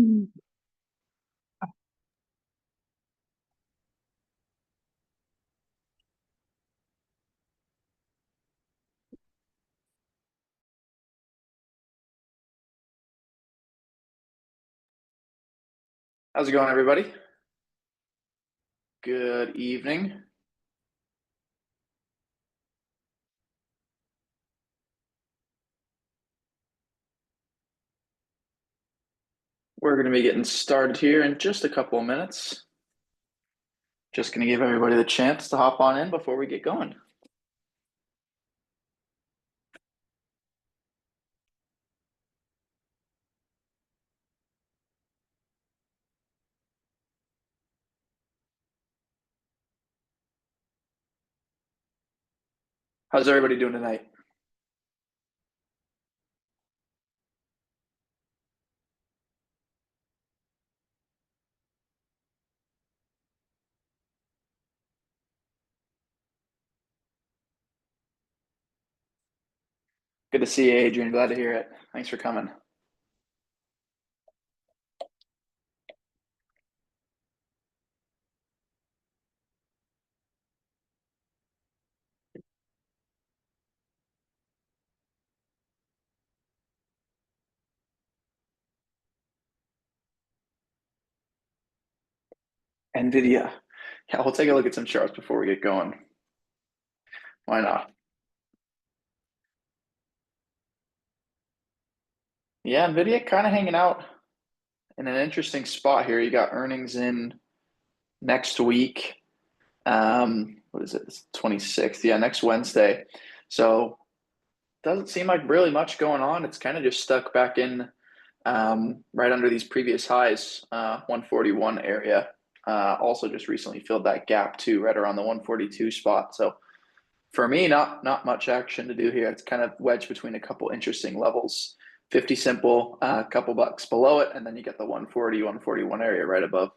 How's it going, everybody? Good evening. We're going to be getting started here in just a couple of minutes. Just going to give everybody the chance to hop on in before we get going. How's everybody doing tonight? Good to see you, Adrian. Glad to hear it. Thanks for coming. NVIDIA. Yeah, we'll take a look at some charts before we get going. Why not? Yeah, NVIDIA kind of hanging out in an interesting spot here. You got earnings in next week. What is it? It's 26th. Yeah, next Wednesday. So doesn't seem like really much going on. It's kind of just stuck back in right under these previous highs, 141 area. Also just recently filled that gap too, right around the 142 spot. So for me, not much action to do here. It's kind of wedged between a couple interesting levels. 50 simple, a couple bucks below it, and then you get the 140, 141 area right above.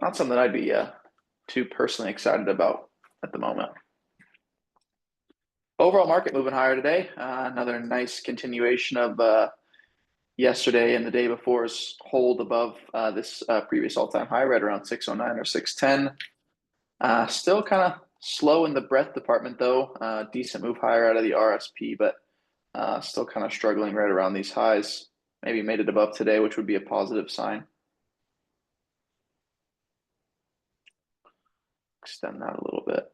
Not something I'd be too personally excited about at the moment. Overall market moving higher today. Another nice continuation of yesterday and the day before's hold above this previous all-time high, right around 609 or 610. Still kind of slow in the breadth department, though. Decent move higher out of the RSP, but still kind of struggling right around these highs. Maybe made it above today, which would be a positive sign. Extend that a little bit.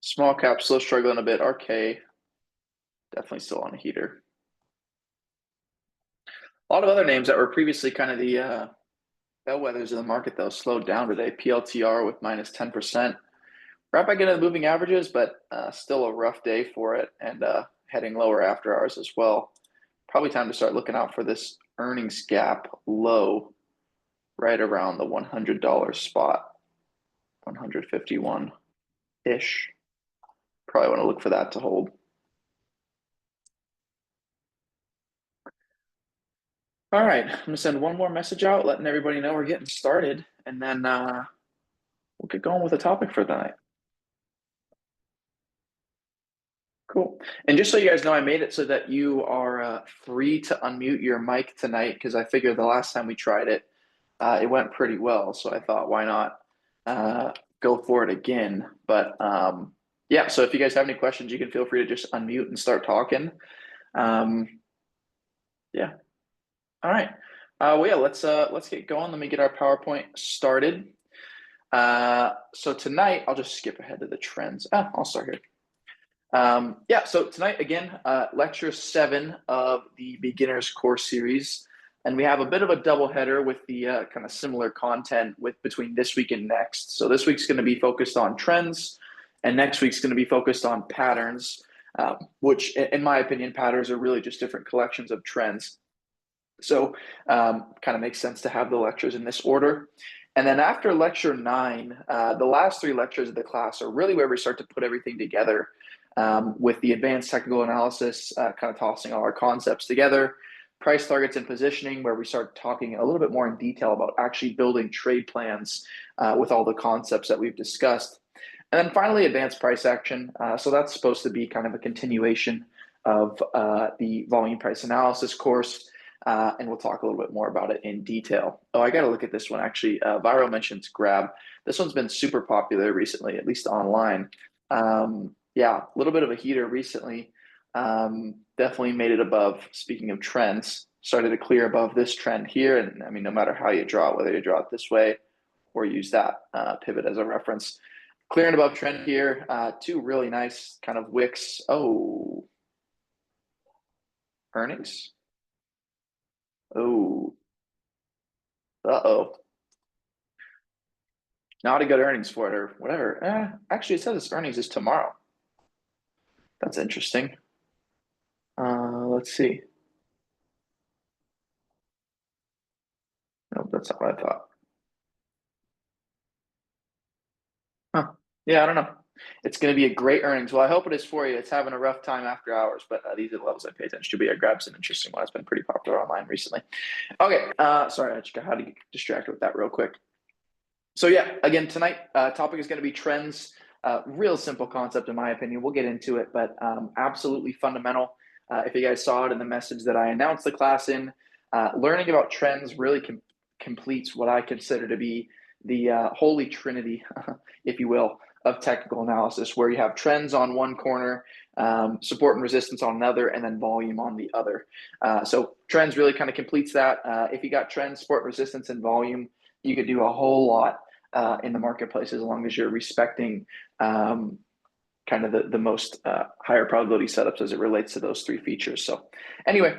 Small cap still struggling a bit. RK definitely still on a heater. A lot of other names that were previously kind of the bellwethers of the market, though, slowed down today. PLTR with minus 10%. Right back into the moving averages, but still a rough day for it, and heading lower after hours as well. Probably time to start looking out for this earnings gap low right around the $100 spot, 151-ish. Probably want to look for that to hold. All right, I'm going to send one more message out, letting everybody know we're getting started, and then we'll get going with the topic for tonight. Cool. And just so you guys know, I made it so that you are free to unmute your mic tonight, because I figured the last time we tried it, it went pretty well. So I thought, why not go for it again? But yeah, so if you guys have any questions, you can feel free to just unmute and start talking. Yeah. All right. Well, yeah, let's get going. Let me get our PowerPoint started. So tonight, I'll just skip ahead to the trends. I'll start here. Yeah, so tonight, again, lecture 7 of the beginners course series. And we have a bit of a double header with the kind of similar content between this week and next. So this week's going to be focused on trends, and next week's going to be focused on patterns, which, in my opinion, patterns are really just different collections of trends. So kind of makes sense to have the lectures in this order. And then after lecture 9, the last 3 lectures of the class are really where we start to put everything together. With the advanced technical analysis, kind of tossing all our concepts together, price targets and positioning, where we start talking a little bit more in detail about actually building trade plans with all the concepts that we've discussed. And then finally, advanced price action. So that's supposed to be kind of a continuation of the volume price analysis course. And we'll talk a little bit more about it in detail. Oh, I got to look at this one actually. Viro mentions Grab. This one's been super popular recently, at least online. Yeah, a little bit of a heater recently. Definitely made it above, speaking of trends, started to clear above this trend here. And I mean, no matter how you draw it, whether you draw it this way or use that pivot as a reference, clearing above trend here. Two really nice kind of wicks. Oh, earnings. Oh, uh-oh. Not a good earnings for it or whatever. Actually, it says its earnings is tomorrow. That's interesting. Let's see. Nope, that's not what I thought. Huh. Yeah, I don't know. It's going to be a great earnings. Well, I hope it is for you. It's having a rough time after hours, but these are the levels I pay attention to. But yeah, Grab's an interesting one. It's been pretty popular online recently. Okay, sorry, I just got to get distracted with that real quick. So yeah, again, tonight topic is going to be trends. Real simple concept in my opinion. We'll get into it, but absolutely fundamental. If you guys saw it in the message that I announced the class in, learning about trends really completes what I consider to be the holy trinity, if you will, of technical analysis, where you have trends on one corner, support and resistance on another, and then volume on the other. So trends really kind of completes that. If you got trends, support, resistance, and volume, you could do a whole lot in the marketplace as long as you're respecting kind of the most higher probability setups as it relates to those three features. So anyway,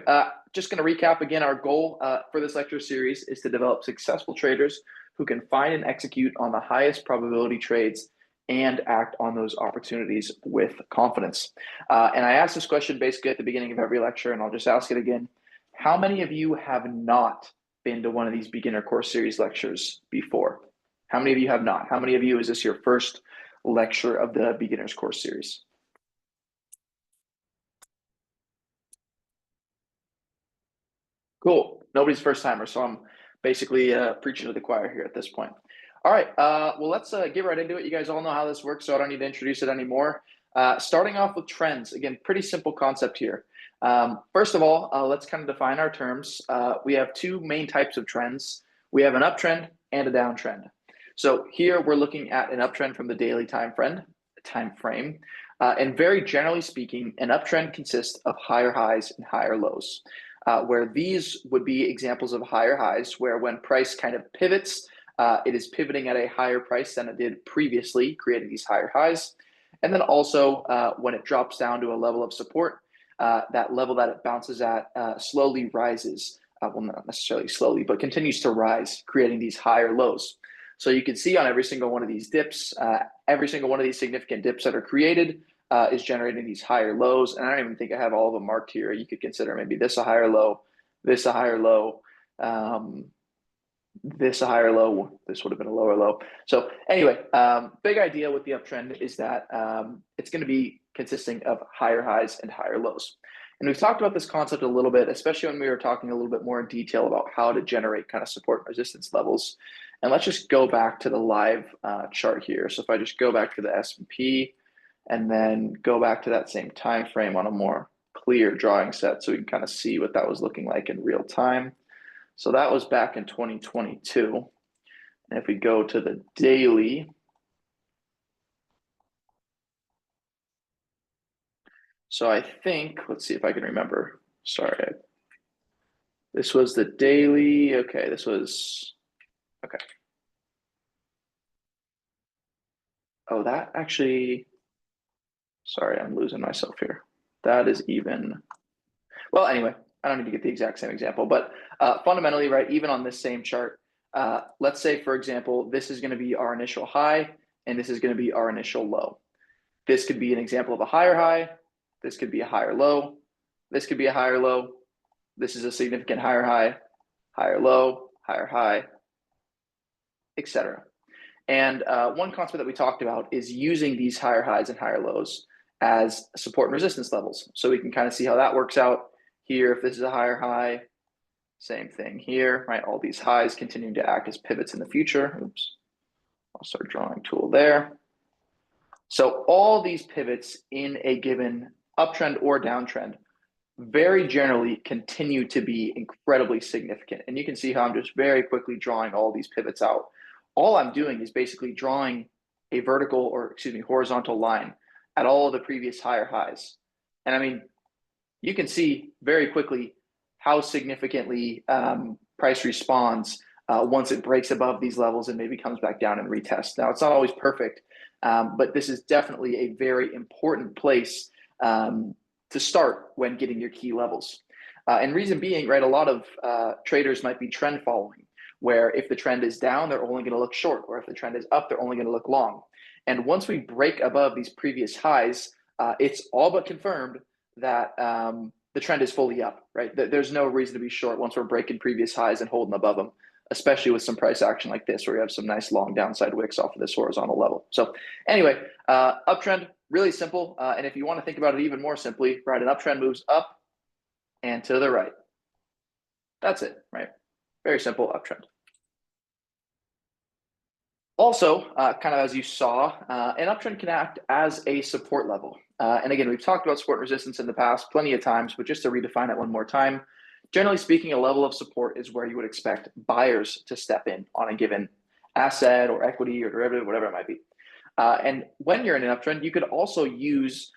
just going to recap again, our goal for this lecture series is to develop successful traders who can find and execute on the highest probability trades and act on those opportunities with confidence. And I asked this question basically at the beginning of every lecture, and I'll just ask it again. How many of you have not been to one of these beginner course series lectures before? How many of you have not? How many of you is this your first lecture of the beginners course series? Cool. Nobody's first timer, so I'm basically preaching to the choir here at this point. All right, well, let's get right into it. You guys all know how this works, so I don't need to introduce it anymore. Starting off with trends, again, pretty simple concept here. First of all, let's kind of define our terms. We have two main types of trends. We have an uptrend and a downtrend. So here we're looking at an uptrend from the daily time frame. And very generally speaking, an uptrend consists of higher highs and higher lows, where these would be examples of higher highs, where when price kind of pivots, it is pivoting at a higher price than it did previously, creating these higher highs. And then also when it drops down to a level of support, that level that it bounces at slowly rises. Well, not necessarily slowly, but continues to rise, creating these higher lows. So you can see on every single one of these dips, every single one of these significant dips that are created is generating these higher lows. And I don't even think I have all of them marked here. You could consider maybe this a higher low, this a higher low, this a higher low, this would have been a lower low. So anyway, big idea with the uptrend is that it's going to be consisting of higher highs and higher lows. And we've talked about this concept a little bit, especially when we were talking a little bit more in detail about how to generate kind of support and resistance levels. And let's just go back to the live chart here. So if I just go back to the S&P and then go back to that same time frame on a more clear drawing set so we can kind of see what that was looking like in real time. So that was back in 2022. And if we go to the daily, so I think, let's see if I can remember. Sorry. This was the daily. Okay, this was, okay. Oh, that actually, sorry, I'm losing myself here. That is even, well, anyway, I don't need to get the exact same example, but fundamentally, right, even on this same chart, let's say, for example, this is going to be our initial high, and this is going to be our initial low. This could be an example of a higher high. This could be a higher low. This could be a higher low. This is a significant higher high, higher low, higher high, etc. And one concept that we talked about is using these higher highs and higher lows as support and resistance levels. So we can kind of see how that works out here. If this is a higher high, same thing here, right? All these highs continuing to act as pivots in the future. Oops, I'll start drawing tool there. So all these pivots in a given uptrend or downtrend, very generally continue to be incredibly significant. And you can see how I'm just very quickly drawing all these pivots out. All I'm doing is basically drawing a vertical, or excuse me, horizontal line at all of the previous higher highs. And I mean, you can see very quickly how significantly price responds once it breaks above these levels and maybe comes back down and retests. Now, it's not always perfect, but this is definitely a very important place to start when getting your key levels. And reason being, right, a lot of traders might be trend following, where if the trend is down, they're only going to look short, or if the trend is up, they're only going to look long. And once we break above these previous highs, it's all but confirmed that the trend is fully up, right? There's no reason to be short once we're breaking previous highs and holding above them, especially with some price action like this, where you have some nice long downside wicks off of this horizontal level. So anyway, uptrend, really simple. And if you want to think about it even more simply, right, an uptrend moves up and to the right. That's it, right? Very simple uptrend. Also, kind of as you saw, an uptrend can act as a support level. And again, we've talked about support and resistance in the past plenty of times, but just to redefine it one more time, generally speaking, a level of support is where you would expect buyers to step in on a given asset or equity or derivative, whatever it might be. And when you're in an uptrend, you could also use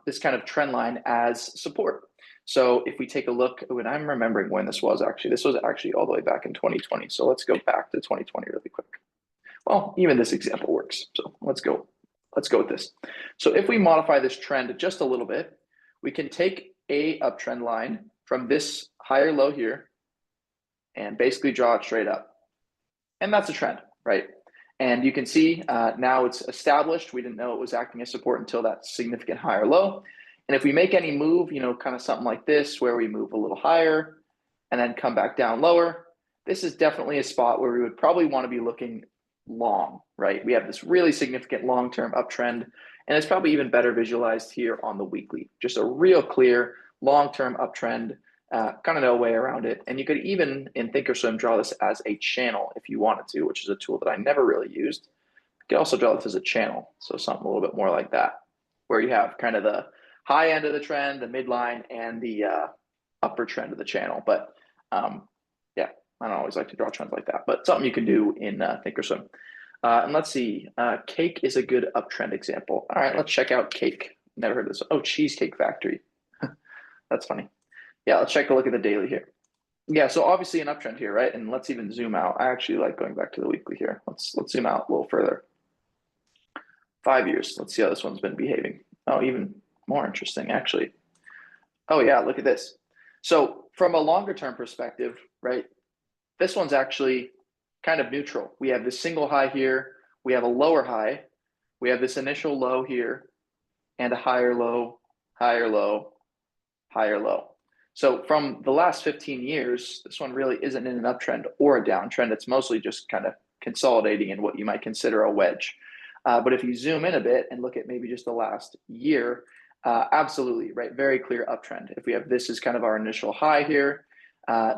this kind of trend line as support. So if we take a look, and I'm remembering when this was actually all the way back in 2020. So let's go back to 2020 really quick. Well, even this example works. So let's go with this. So if we modify this trend just a little bit, we can take a uptrend line from this higher low here and basically draw it straight up. And that's a trend, right? And you can see now it's established. We didn't know it was acting as support until that significant higher low. And if we make any move, kind of something like this, where we move a little higher and then come back down lower, this is definitely a spot where we would probably want to be looking long, right? We have this really significant long-term uptrend, and it's probably even better visualized here on the weekly. Just a real clear long-term uptrend, kind of no way around it. And you could even, in Thinkorswim, draw this as a channel if you wanted to, which is a tool that I never really used. You could also draw this as a channel, so something a little bit more like that, where you have kind of the high end of the trend, the midline, and the upper trend of the channel. But yeah, I don't always like to draw trends like that, but something you can do in Thinkorswim. And let's see, Cake is a good uptrend example. All right, let's check out Cake. Never heard of this. Oh, Cheesecake Factory. That's funny. Yeah, let's take a look at the daily here. Yeah, so obviously an uptrend here, right? And let's even zoom out. I actually like going back to the weekly here. Let's zoom out a little further. 5 years. Let's see how this one's been behaving. Oh, even more interesting, actually. Oh yeah, look at this. So from a longer term perspective, right, this one's actually kind of neutral. We have this single high here, we have a lower high, we have this initial low here, and a higher low, higher low, higher low. So from the last 15 years, this one really isn't in an uptrend or a downtrend. It's mostly just kind of consolidating in what you might consider a wedge. But if you zoom in a bit and look at maybe just the last year, absolutely, right? Very clear uptrend. If we have this is kind of our initial high here,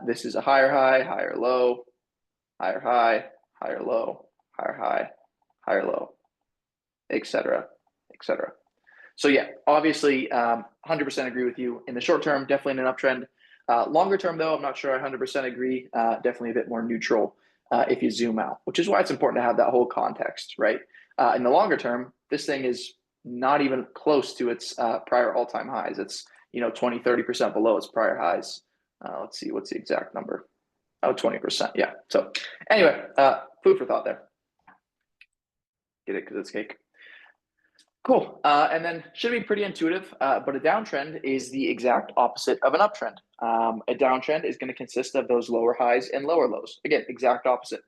this is a higher high, higher low, higher high, higher low, higher high, higher low, etc., etc. So yeah, obviously, 100% agree with you. In the short term, definitely in an uptrend. Longer term, though, I'm not sure I 100% agree. Definitely a bit more neutral if you zoom out, which is why it's important to have that whole context, right? In the longer term, this thing is not even close to its prior all-time highs. It's 20, 30% below its prior highs. Let's see, what's the exact number? Oh, 20%. Yeah. So anyway, food for thought there. Get it because it's Cake. Cool. And then should be pretty intuitive, but a downtrend is the exact opposite of an uptrend. A downtrend is going to consist of those lower highs and lower lows. Again, exact opposite.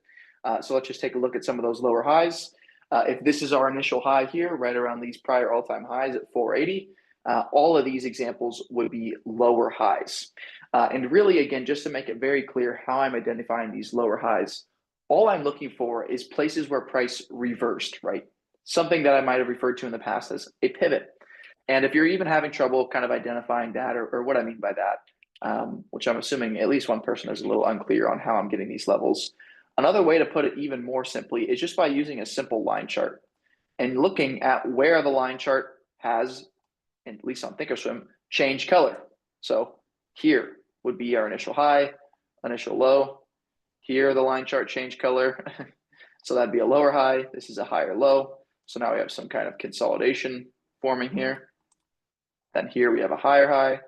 So let's just take a look at some of those lower highs. If this is our initial high here, right around these prior all-time highs at 480, all of these examples would be lower highs. And really, again, just to make it very clear how I'm identifying these lower highs, all I'm looking for is places where price reversed, right? Something that I might have referred to in the past as a pivot. And if you're even having trouble kind of identifying that or what I mean by that, which I'm assuming at least one person is a little unclear on how I'm getting these levels, another way to put it even more simply is just by using a simple line chart and looking at where the line chart has at least on Thinkorswim, change color. So here would be our initial high, initial low. Here, the line chart change color. So that'd be a lower high. This is a higher low. So now we have some kind of consolidation forming here. Then here we have a higher high,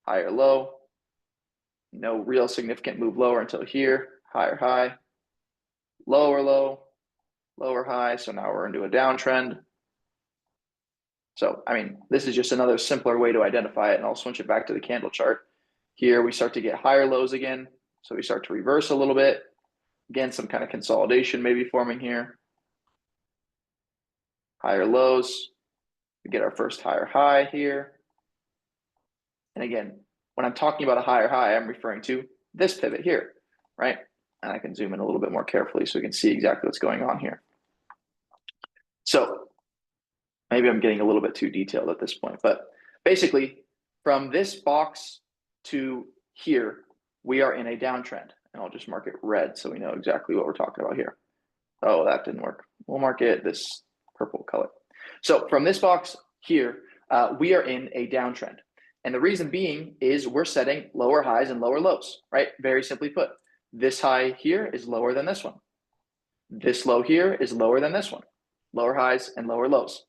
higher low. No real significant move lower until here. Higher high, lower low, lower high. So now we're into a downtrend. So, I mean, this is just another simpler way to identify it. And I'll switch it back to the candle chart. Here we start to get higher lows again. So we start to reverse a little bit. Again, some kind of consolidation maybe forming here. Higher lows. We get our first higher high here. And again, when I'm talking about a higher high, I'm referring to this pivot here, right? And I can zoom in a little bit more carefully so we can see exactly what's going on here. So maybe I'm getting a little bit too detailed at this point, but basically from this box to here, we are in a downtrend. And I'll just mark it red so we know exactly what we're talking about here. Oh, that didn't work. We'll mark it this purple color. So from this box here, we are in a downtrend. And the reason being is we're setting lower highs and lower lows, right? Very simply put, this high here is lower than this one. This low here is lower than this one. Lower highs and lower lows.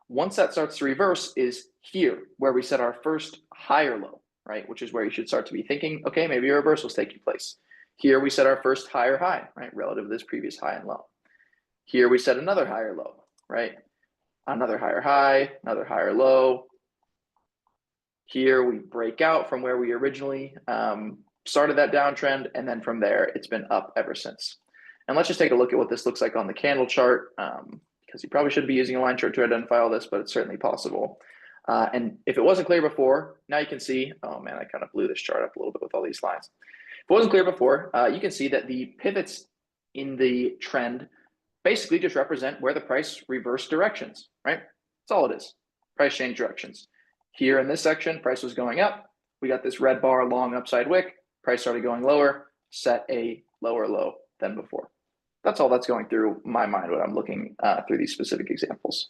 Once that starts to reverse is here where we set our first higher low, right? Which is where you should start to be thinking, okay, maybe a reversal is taking place. Here we set our first higher high, right? Relative to this previous high and low. Here we set another higher low, right? Another higher high, another higher low. Here we break out from where we originally started that downtrend, and then from there it's been up ever since. And let's just take a look at what this looks like on the candle chart, because you probably shouldn't be using a line chart to identify all this, but it's certainly possible. And if it wasn't clear before, now you can see, oh man, I kind of blew this chart up a little bit with all these lines. If it wasn't clear before, you can see that the pivots in the trend basically just represent where the price reversed directions, right? That's all it is, price change directions. Here in this section, price was going up. We got this red bar long upside wick. Price started going lower, set a lower low than before. That's all that's going through my mind when I'm looking through these specific examples.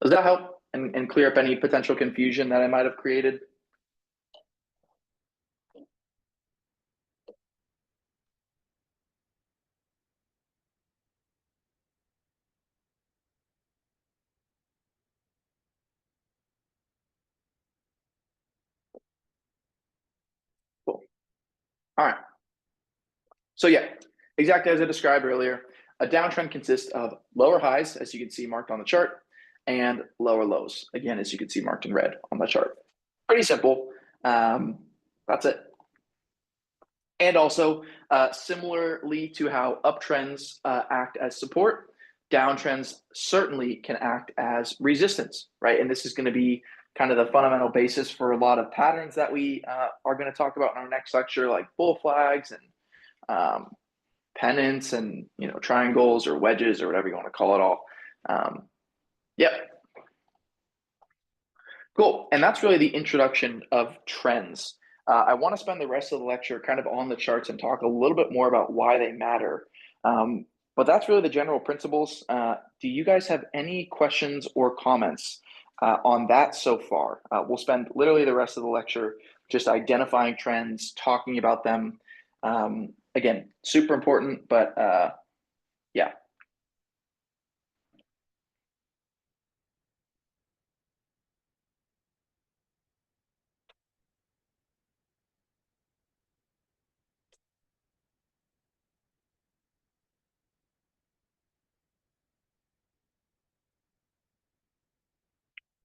Does that help and clear up any potential confusion that I might have created? Cool. All right. So yeah, exactly as I described earlier, a downtrend consists of lower highs, as you can see marked on the chart, and lower lows, again, as you can see marked in red on the chart. Pretty simple. That's it. And also, similarly to how uptrends act as support, downtrends certainly can act as resistance, right? And this is going to be kind of the fundamental basis for a lot of patterns that we are going to talk about in our next lecture, like bull flags and pennants and triangles or wedges or whatever you want to call it all. Yep. Cool. And that's really the introduction of trends. I want to spend the rest of the lecture kind of on the charts and talk a little bit more about why they matter. But that's really the general principles. Do you guys have any questions or comments on that so far? We'll spend literally the rest of the lecture just identifying trends, talking about them. Again, super important, but yeah.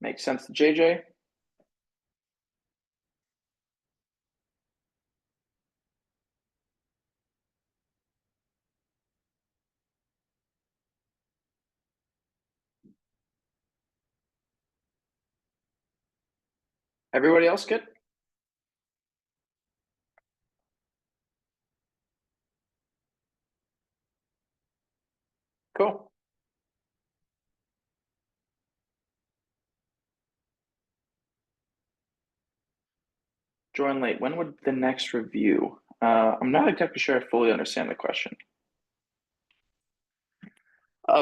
Makes sense to JJ? Everybody else good? Cool. Join late. When would the next review? I'm not exactly sure I fully understand the question.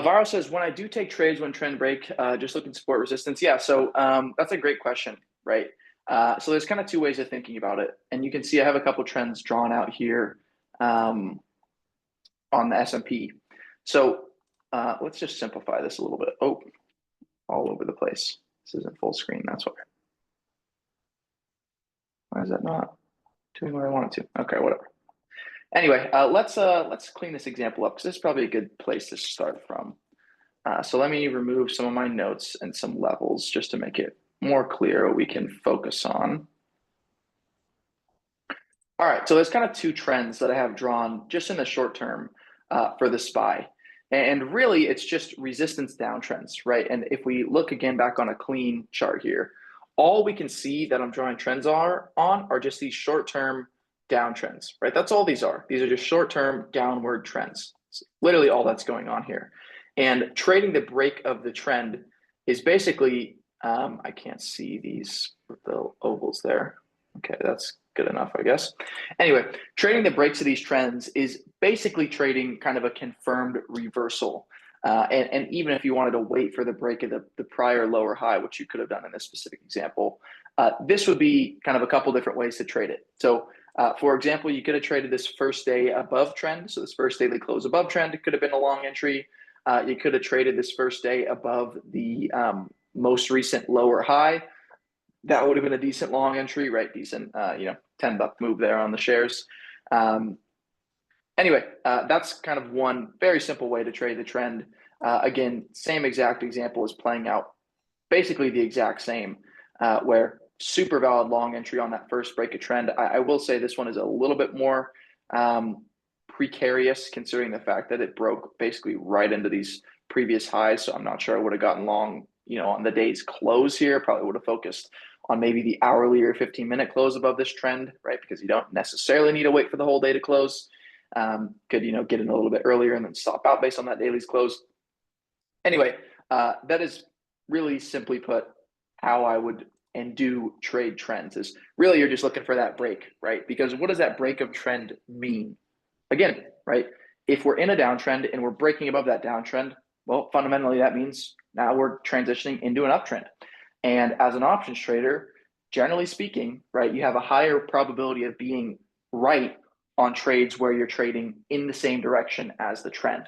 Varo says, when I do take trades when trend break, just looking to support resistance. Yeah, so that's a great question, right? So there's kind of two ways of thinking about it. And you can see I have a couple trends drawn out here on the S&P. So let's just simplify this a little bit. Oh, all over the place. This isn't full screen, that's why. Why is that not doing what I want it to? Okay, whatever. Anyway, let's clean this example up because this is probably a good place to start from. So let me remove some of my notes and some levels just to make it more clear what we can focus on. All right, so there's kind of two trends that I have drawn just in the short term for the SPY. And really, it's just resistance downtrends, right? And if we look again back on a clean chart here, all we can see that I'm drawing trends are just these short-term downtrends, right? That's all these are. These are just short-term downward trends. It's literally all that's going on here. And trading the break of the trend is basically, I can't see these the ovals there. Okay, that's good enough, I guess. Anyway, trading the breaks of these trends is basically trading kind of a confirmed reversal. And even if you wanted to wait for the break of the prior lower high, which you could have done in this specific example, this would be kind of a couple different ways to trade it. So for example, you could have traded this first day above trend. So this first daily close above trend, it could have been a long entry. You could have traded this first day above the most recent lower high. That would have been a decent long entry, right? Decent, $10 move there on the shares. Anyway, that's kind of one very simple way to trade the trend. Again, same exact example is playing out basically the exact same, where super valid long entry on that first break of trend. I will say this one is a little bit more precarious considering the fact that it broke basically right into these previous highs. So I'm not sure I would have gotten long, on the day's close here. Probably would have focused on maybe the hourly or 15-minute close above this trend, right? Because you don't necessarily need to wait for the whole day to close. Could, get in a little bit earlier and then stop out based on that daily's close. Anyway, that is really simply put how I would and do trade trends is really you're just looking for that break, right? Because what does that break of trend mean? Again, right? If we're in a downtrend and we're breaking above that downtrend, well, fundamentally that means now we're transitioning into an uptrend. And as an options trader, generally speaking, right, you have a higher probability of being right on trades where you're trading in the same direction as the trend.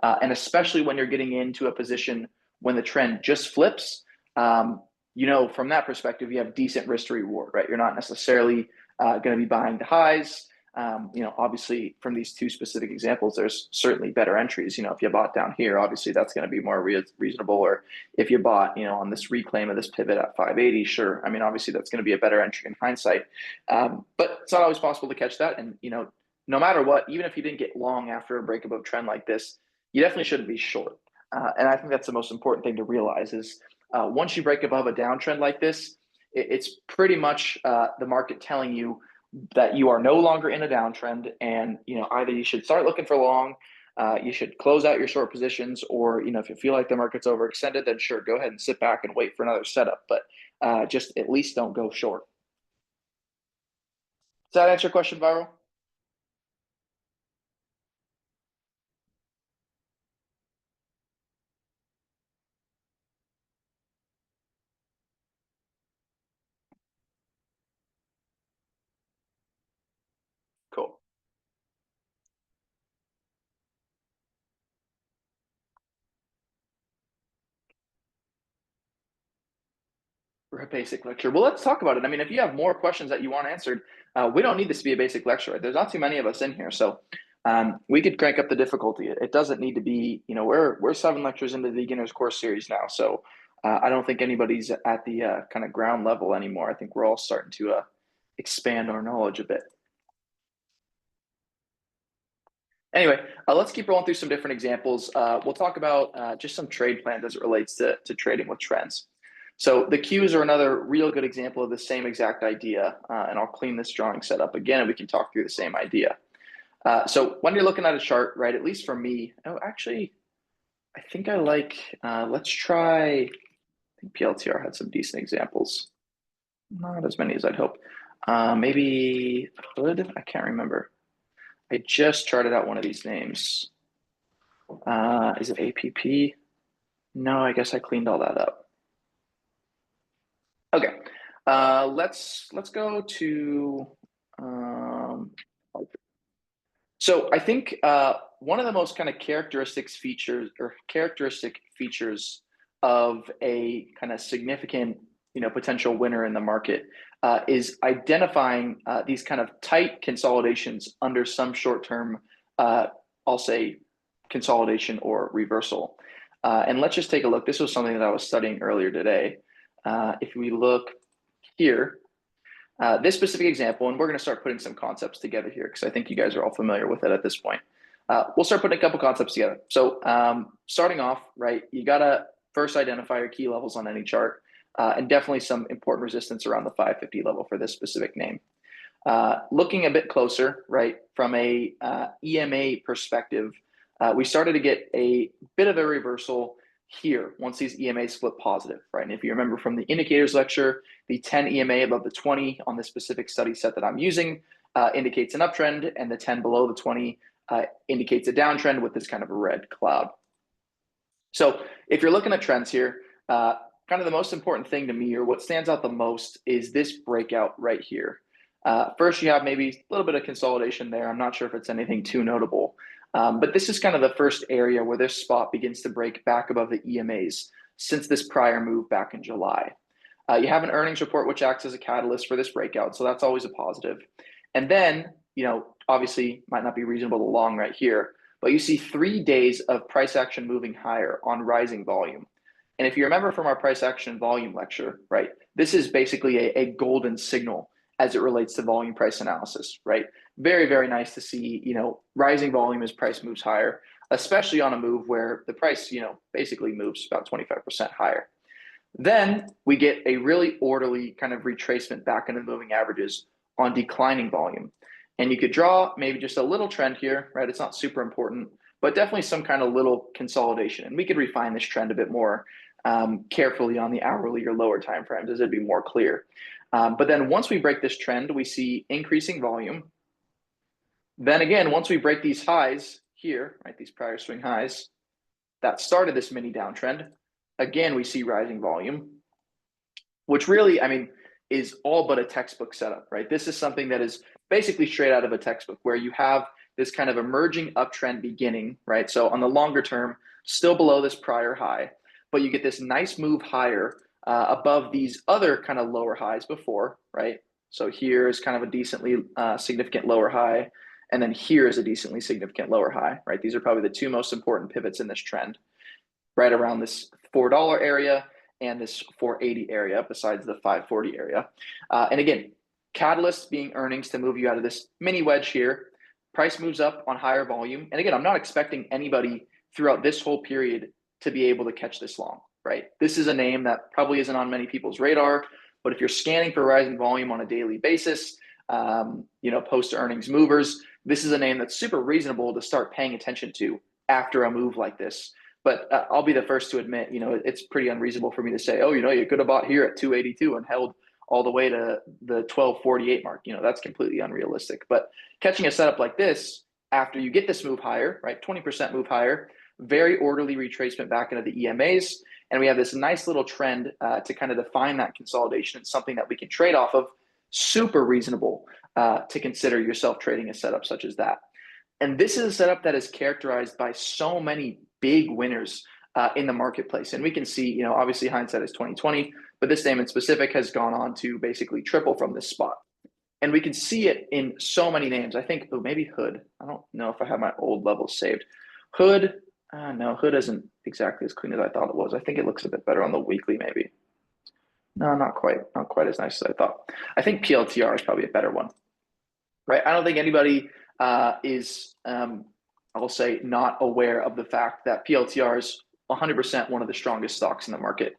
And especially when you're getting into a position when the trend just flips, from that perspective, you have decent risk to reward, right? You're not necessarily going to be buying the highs. Obviously from these two specific examples, there's certainly better entries. If you bought down here, obviously that's going to be more reasonable. Or if you bought, on this reclaim of this pivot at 580, sure. I mean, obviously that's going to be a better entry in hindsight. But it's not always possible to catch that. And, no matter what, even if you didn't get long after a break above trend like this, you definitely shouldn't be short. And I think that's the most important thing to realize is once you break above a downtrend like this, it's pretty much the market telling you that you are no longer in a downtrend, and either you should start looking for long, you should close out your short positions, or if you feel like the market's overextended, then sure, go ahead and sit back and wait for another setup. But just at least don't go short. Does that answer your question, Viral? Cool. For a basic lecture. Well, let's talk about it. I mean, if you have more questions that you want answered, we don't need this to be a basic lecture. Right? There's not too many of us in here, so we could crank up the difficulty. It doesn't need to be, we're 7 lectures into the beginner's course series now, so I don't think anybody's at the kind of ground level anymore. I think we're all starting to expand our knowledge a bit. Anyway, let's keep rolling through some different examples. We'll talk about just some trade plans as it relates to trading with trends. So the Qs are another real good example of the same exact idea. And I'll clean this drawing set up again and we can talk through the same idea. So when you're looking at a chart, right, at least for me, actually, I think I like, let's try, I think PLTR had some decent examples. Not as many as I'd hope. Maybe Hood, I can't remember. I just charted out one of these names. Is it APP? No, I guess I cleaned all that up. Okay, let's go to. So I think one of the most kind of characteristic features of a kind of significant, potential winner in the market is identifying these kind of tight consolidations under some short-term, I'll say, consolidation or reversal. And let's just take a look. This was something that I was studying earlier today. If we look here, this specific example, and we're going to start putting some concepts together here because I think you guys are all familiar with it at this point. We'll start putting a couple concepts together. So starting off, right, you got to first identify your key levels on any chart, and definitely some important resistance around the 550 level for this specific name. Looking a bit closer, right, from a EMA perspective, we started to get a bit of a reversal here once these EMAs flip positive, right? And if you remember from the indicators lecture, the 10 EMA above the 20 on the specific study set that I'm using indicates an uptrend, and the 10 below the 20 indicates a downtrend with this kind of a red cloud. So if you're looking at trends here, kind of the most important thing to me, or what stands out the most, is this breakout right here. First, you have maybe a little bit of consolidation there. I'm not sure if it's anything too notable. But this is kind of the first area where this spot begins to break back above the EMAs since this prior move back in July. You have an earnings report, which acts as a catalyst for this breakout. So that's always a positive. And then, obviously might not be reasonable to long right here, but you see 3 days of price action moving higher on rising volume. And if you remember from our price action volume lecture, right, this is basically a golden signal as it relates to volume price analysis, right? Very, very nice to see, rising volume as price moves higher, especially on a move where the price, basically moves about 25% higher. Then we get a really orderly kind of retracement back into moving averages on declining volume. And you could draw maybe just a little trend here, right? It's not super important, but definitely some kind of little consolidation. And we could refine this trend a bit more carefully on the hourly or lower timeframes as it'd be more clear. But then once we break this trend, we see increasing volume. Then again, once we break these highs here, right, these prior swing highs that started this mini downtrend, again, we see rising volume, which really, is all but a textbook setup, right? This is something that is basically straight out of a textbook where you have this kind of emerging uptrend beginning, right? So on the longer term, still below this prior high, but you get this nice move higher above these other kind of lower highs before, right? So here is kind of a decently significant lower high. And then here is a decently significant lower high, right? These are probably the two most important pivots in this trend, right around this $4 area and this 480 area, besides the 540 area. And again, catalyst being earnings to move you out of this mini wedge here. Price moves up on higher volume. And again, I'm not expecting anybody throughout this whole period to be able to catch this long, right? This is a name that probably isn't on many people's radar, but if you're scanning for rising volume on a daily basis, post earnings movers, this is a name that's super reasonable to start paying attention to after a move like this. But I'll be the first to admit, it's pretty unreasonable for me to say, oh, you could have bought here at 282 and held all the way to the 1248 mark. That's completely unrealistic. But catching a setup like this, after you get this move higher, right, 20% move higher, very orderly retracement back into the EMAs, and we have this nice little trend to kind of define that consolidation. It's something that we can trade off of. Super reasonable to consider yourself trading a setup such as that. And this is a setup that is characterized by so many big winners in the marketplace. And we can see, obviously hindsight is 2020, but this name in specific has gone on to basically triple from this spot. And we can see it in so many names. I think, maybe Hood. I don't know if I have my old levels saved. Hood, no, Hood isn't exactly as clean as I thought it was. I think it looks a bit better on the weekly maybe. No, not quite as nice as I thought. I think PLTR is probably a better one, right? I don't think anybody is, I'll say, not aware of the fact that PLTR is 100% one of the strongest stocks in the market.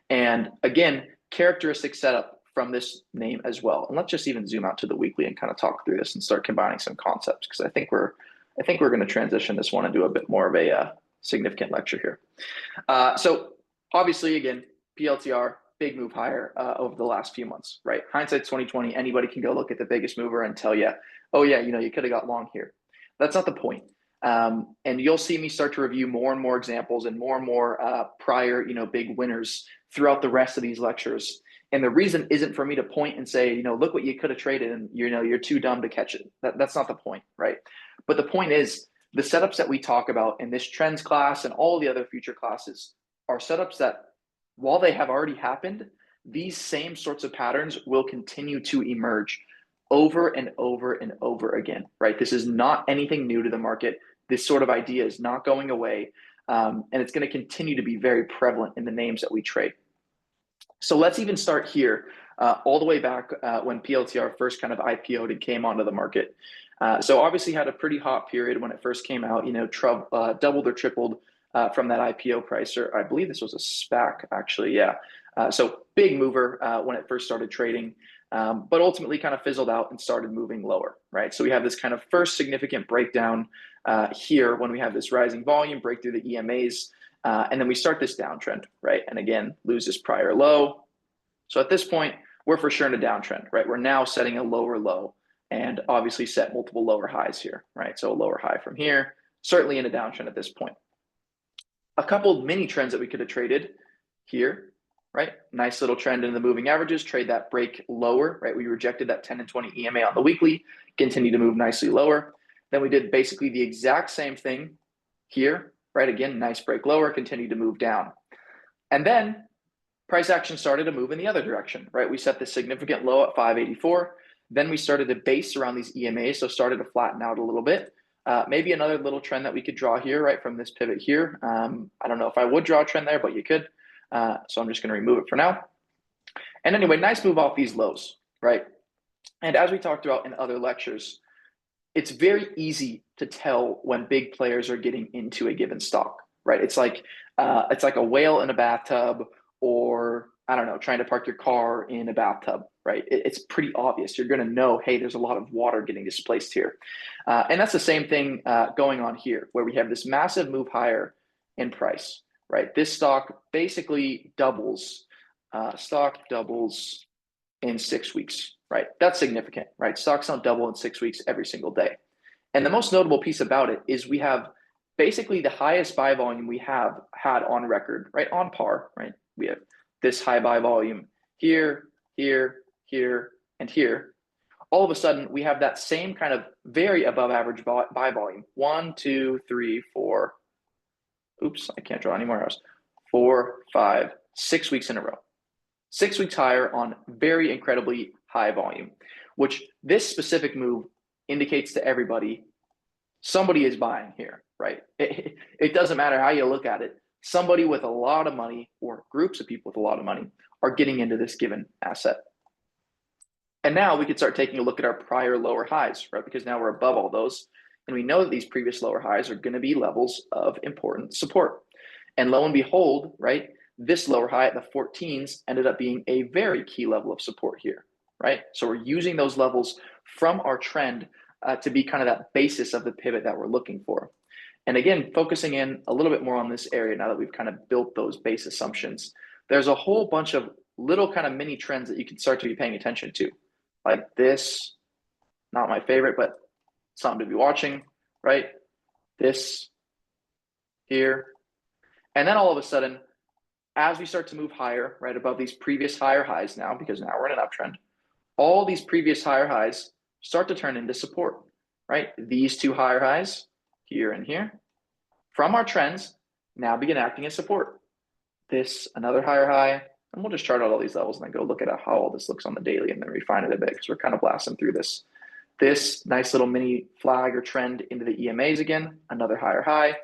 And again, characteristic setup from this name as well. And let's just even zoom out to the weekly and kind of talk through this and start combining some concepts, because I think we're going to transition this one into a bit more of a significant lecture here. So obviously, again, PLTR, big move higher over the last few months, right? Hindsight's 2020. Anybody can go look at the biggest mover and tell you, oh yeah, you could have got long here. That's not the point. And you'll see me start to review more and more examples and more prior, big winners throughout the rest of these lectures. And the reason isn't for me to point and say, look what you could have traded and you're too dumb to catch it. That's not the point, right? But the point is the setups that we talk about in this trends class and all the other future classes are setups that, while they have already happened, these same sorts of patterns will continue to emerge over and over and over again, right? This is not anything new to the market. This sort of idea is not going away, and it's going to continue to be very prevalent in the names that we trade. So let's even start here, all the way back when PLTR first kind of IPO'd and came onto the market. So obviously had a pretty hot period when it first came out, doubled or tripled from that IPO price, or I believe this was a SPAC actually, yeah. So big mover when it first started trading, but ultimately kind of fizzled out and started moving lower, right? So we have this kind of first significant breakdown here when we have this rising volume, break through the EMAs, and then we start this downtrend, right? And again, lose this prior low. So at this point, we're for sure in a downtrend, right? We're now setting a lower low and obviously set multiple lower highs here, right? So a lower high from here, certainly in a downtrend at this point. A couple mini trends that we could have traded here, right? Nice little trend in the moving averages, trade that break lower, right? We rejected that 10 and 20 EMA on the weekly, continue to move nicely lower. Then we did basically the exact same thing here, right? Again, nice break lower, continue to move down. And then price action started to move in the other direction, right? We set the significant low at 584. Then we started to base around these EMAs, so started to flatten out a little bit. Maybe another little trend that we could draw here, right, from this pivot here. I don't know if I would draw a trend there, but you could. So I'm just going to remove it for now. And anyway, nice move off these lows, right? And as we talked about in other lectures, it's very easy to tell when big players are getting into a given stock, right? It's like a whale in a bathtub, or I don't know, trying to park your car in a bathtub, right? It's pretty obvious. You're going to know, hey, there's a lot of water getting displaced here. And that's the same thing going on here, where we have this massive move higher in price, right? This stock basically doubles. Stock doubles in 6 weeks, right? That's significant, right? Stocks don't double in 6 weeks every single day. And the most notable piece about it is we have basically the highest buy volume we have had on record, right? On par, right? We have this high buy volume here, here, here, and here. All of a sudden, we have that same kind of very above average buy volume. 1, 2, 3, 4. Oops, I can't draw any more arrows. 4, 5, 6 weeks in a row. 6 weeks higher on very incredibly high volume, which this specific move indicates to everybody somebody is buying here, right? It doesn't matter how you look at it. Somebody with a lot of money, or groups of people with a lot of money, are getting into this given asset. And now we could start taking a look at our prior lower highs, right? Because now we're above all those. And we know that these previous lower highs are going to be levels of important support. And lo and behold, right, this lower high at the 14s ended up being a very key level of support here, right? So we're using those levels from our trend to be kind of that basis of the pivot that we're looking for. And again, focusing in a little bit more on this area now that we've kind of built those base assumptions, there's a whole bunch of little kind of mini trends that you can start to be paying attention to. Like this, not my favorite, but something to be watching, right? This here. And then all of a sudden, as we start to move higher, right, above these previous higher highs now, because now we're in an uptrend, all these previous higher highs start to turn into support, right? These two higher highs, here and here, from our trends, now begin acting as support. This, another higher high, and we'll just chart out all these levels and then go look at how all this looks on the daily and then refine it a bit because we're kind of blasting through this. This nice little mini flag or trend into the EMAs again, another higher high.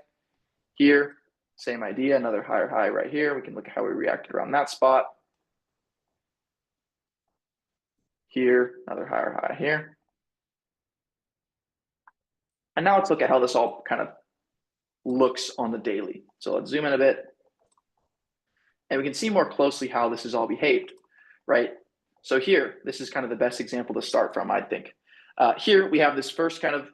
Here, same idea, another higher high right here. We can look at how we reacted around that spot. Here, another higher high here. And now let's look at how this all kind of looks on the daily. So let's zoom in a bit. And we can see more closely how this has all behaved, right? So here, this is kind of the best example to start from, I think. Here, we have this first kind of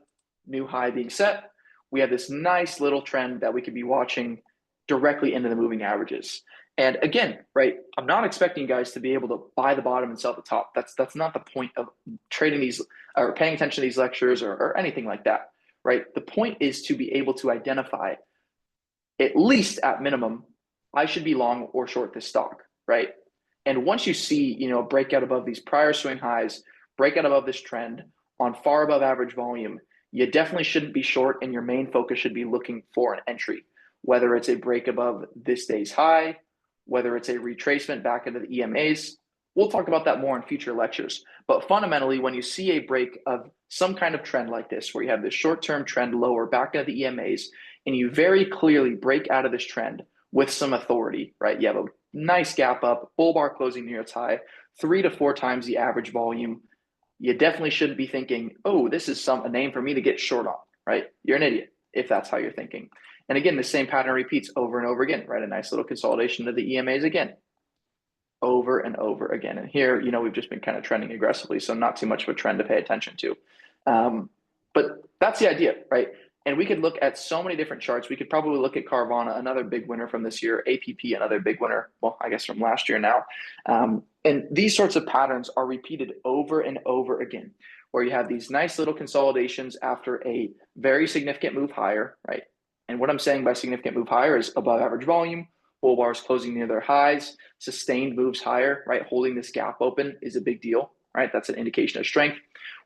new high being set. We have this nice little trend that we could be watching directly into the moving averages. And again, right, I'm not expecting you guys to be able to buy the bottom and sell the top. That's not the point of trading these or paying attention to these lectures or anything like that, right? The point is to be able to identify, at least at minimum, I should be long or short this stock, right? And once you see, a breakout above these prior swing highs, breakout above this trend on far above average volume, you definitely shouldn't be short, and your main focus should be looking for an entry, whether it's a break above this day's high, whether it's a retracement back into the EMAs. We'll talk about that more in future lectures. But fundamentally, when you see a break of some kind of trend like this, where you have this short-term trend lower back into the EMAs, and you very clearly break out of this trend with some authority, right? You have a nice gap up, bull bar closing near its high, 3 to 4 times the average volume. You definitely shouldn't be thinking, oh, this is a name for me to get short on, right? You're an idiot if that's how you're thinking. And again, the same pattern repeats over and over again, right? A nice little consolidation of the EMAs again, over and over again. And here, we've just been kind of trending aggressively, so not too much of a trend to pay attention to. But that's the idea, right? And we could look at so many different charts. We could probably look at Carvana, another big winner from this year, APP, another big winner, well, I guess from last year now. And these sorts of patterns are repeated over and over again, where you have these nice little consolidations after a very significant move higher, right? And what I'm saying by significant move higher is above average volume, bull bars closing near their highs, sustained moves higher, right? Holding this gap open is a big deal, right? That's an indication of strength.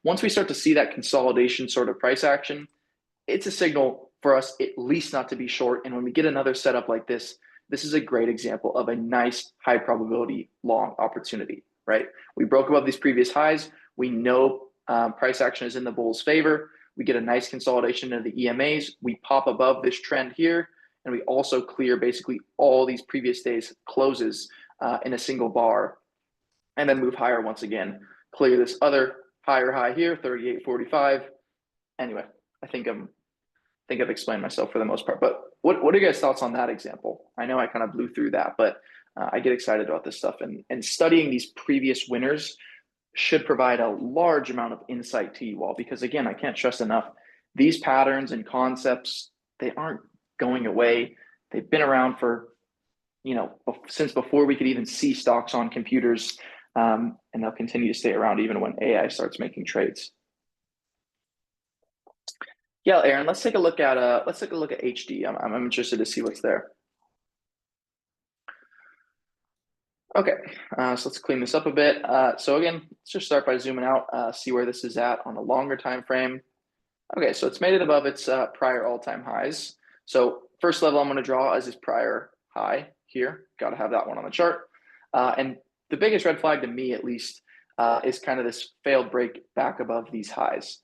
Once we start to see that consolidation sort of price action, it's a signal for us at least not to be short. And when we get another setup like this, this is a great example of a nice high probability long opportunity, right? We broke above these previous highs. We know price action is in the bull's favor. We get a nice consolidation of the EMAs. We pop above this trend here, and we also clear basically all these previous days closes in a single bar, and then move higher once again. Clear this other higher high here, 38.45. Anyway, I think I've explained myself for the most part. But what are your guys' thoughts on that example? I know I kind of blew through that, but I get excited about this stuff. And studying these previous winners should provide a large amount of insight to you all, because again, I can't stress enough, these patterns and concepts, they aren't going away. They've been around for, since before we could even see stocks on computers, and they'll continue to stay around even when AI starts making trades. Yeah, Aaron, let's take a look at HD. I'm interested to see what's there. Okay, so let's clean this up a bit. So again, let's just start by zooming out, see where this is at on a longer time frame. Okay, so it's made it above its prior all-time highs. So first level I'm going to draw is its prior high here. Got to have that one on the chart. And the biggest red flag to me, at least, is kind of this failed break back above these highs.